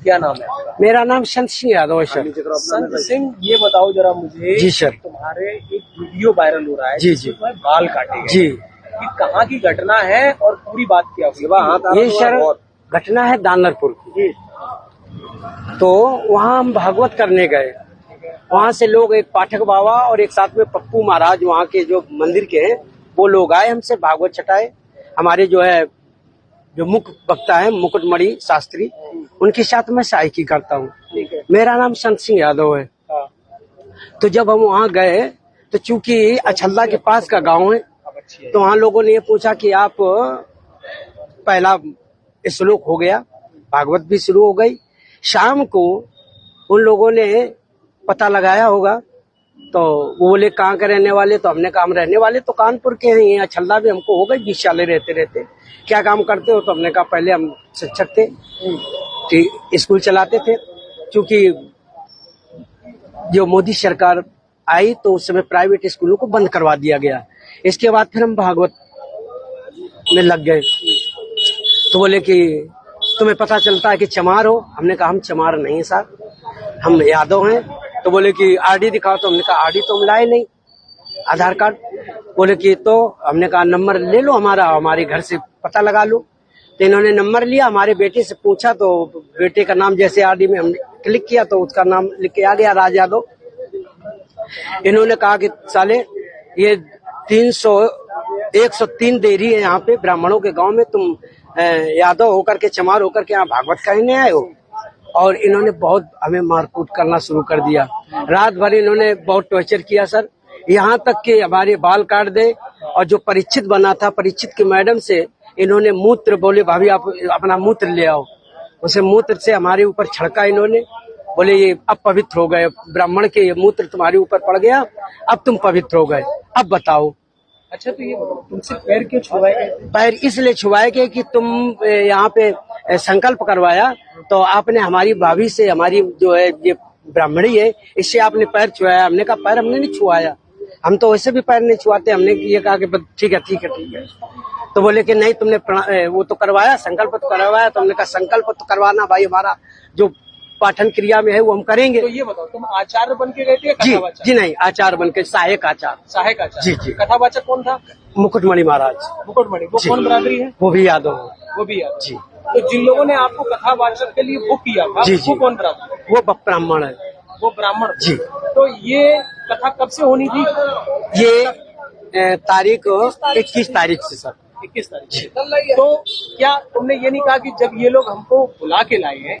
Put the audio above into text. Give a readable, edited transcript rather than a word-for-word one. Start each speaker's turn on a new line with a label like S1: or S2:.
S1: क्या नाम है आपका?
S2: मेरा नाम संत सिंह यादव है सर।
S1: संत सिंह, ये बताओ जरा मुझे।
S2: जी सर।
S1: तुम्हारे एक वीडियो वायरल हो रहा है
S2: जी
S1: जिसमें तुम्हारे बाल काटे गए।
S2: जी।
S1: ये कहाँ की घटना है और पूरी बात क्या हुई?
S2: ये सर घटना है दानरपुर की। तो वहाँ हम भागवत करने गए। वहाँ से लोग, एक पाठक बाबा और एक साथ में पप्पू महाराज वहाँ के जो मंदिर के हैं, वो लोग आए हमसे भागवत छटाए। हमारे जो है जो मुख्य वक्ता है मुकुटमणि शास्त्री, उनके साथ मैं सहायकी करता हूँ। मेरा नाम संत सिंह यादव है। तो जब हम वहाँ गए तो चूंकि अछल्ला के पास का गांव है, तो वहाँ लोगों ने ये पूछा कि आप, पहला श्लोक हो गया, भागवत भी शुरू हो गई। शाम को उन लोगों ने पता लगाया होगा, तो वो बोले कहाँ के रहने वाले? तो हमने कहा हम रहने वाले तो कानपुर के हैं। यहाँ छल्ला भी हमको हो गई 20 साल रहते रहते। क्या काम करते हो? तो हमने कहा पहले हम शिक्षक थे, स्कूल चलाते थे। क्योंकि जो मोदी सरकार आई तो उस समय प्राइवेट स्कूलों को बंद करवा दिया गया। इसके बाद फिर हम भागवत में लग गए। तो बोले कि तुम्हें पता चलता है कि चमार हो? हमने कहा हम चमार नहीं है साहब, हम यादव हैं। तो बोले कि आरडी दिखाओ। तो हमने कहा आरडी तो हम लाए नहीं, आधार कार्ड। बोले कि तो हमने कहा नंबर ले लो हमारा, हमारे घर से पता लगा लो। तो इन्होंने नंबर लिया, हमारे बेटे से पूछा तो बेटे का नाम जैसे आरडी में हमने क्लिक किया तो उसका नाम लिख के आ गया, राज यादव। इन्होंने कहा कि साले ये 103 देरी है यहाँ पे ब्राह्मणों के गांव में, तुम यादव होकर के, चमार होकर के यहाँ भागवत कहने आए हो। और इन्होंने बहुत हमें मारकूट करना शुरू कर दिया। रात भर इन्होंने बहुत टॉर्चर किया सर, यहाँ तक कि हमारे बाल काट दे। और जो परीक्षित बना था, परीक्षित की मैडम से इन्होंने मूत्र, बोले भाभी आप अपना मूत्र ले आओ। उसे मूत्र से हमारे ऊपर छड़का इन्होंने। बोले ये अब पवित्र हो गए, ब्राह्मण के ये मूत्र तुम्हारे ऊपर पड़ गया, अब तुम पवित्र हो गए, अब बताओ।
S1: अच्छा, तो ये तुमसे पैर क्यों छुआए गए?
S2: पैर इसलिए छुआए गए कि तुम यहाँ पे संकल्प करवाया, तो आपने हमारी भाभी से, हमारी जो है ये ब्राह्मणी है, इससे आपने पैर छुआया। हमने कहा पैर हमने नहीं छुआया, हम तो वैसे भी पैर नहीं छुआते। हमने ये कहा कि ठीक है ठीक है ठीक है। तो बोले कि नहीं तुमने वो तो करवाया, संकल्प तो करवाया। तो हमने कहा संकल्प तो करवाना भाई, हमारा जो पाठन क्रिया में है वो हम करेंगे।
S1: तो ये बताओ, तुम आचार्य बन के गए थे?
S2: जी नहीं, आचार्य बन के, सहायक आचार्य।
S1: सहायक आचार्य?
S2: जी।
S1: कथावाचक कौन था?
S2: मुकुटमणि महाराज।
S1: मुकुटमणि, वो कौन बरादरी है?
S2: वो भी यादव।
S1: वो भी यादव।
S2: जी।
S1: तो जिन लोगों ने आपको कथावाचक के लिए बुक किया था, वो कौन बरादरी?
S2: वो ब्राह्मण है।
S1: वो ब्राह्मण?
S2: जी।
S1: तो ये कथा कब से होनी थी?
S2: ये तारीख 21 तारीख से सर।
S1: 21 तारीख। तो क्या तुमने ये नहीं कहा कि जब ये लोग हमको बुला के लाए हैं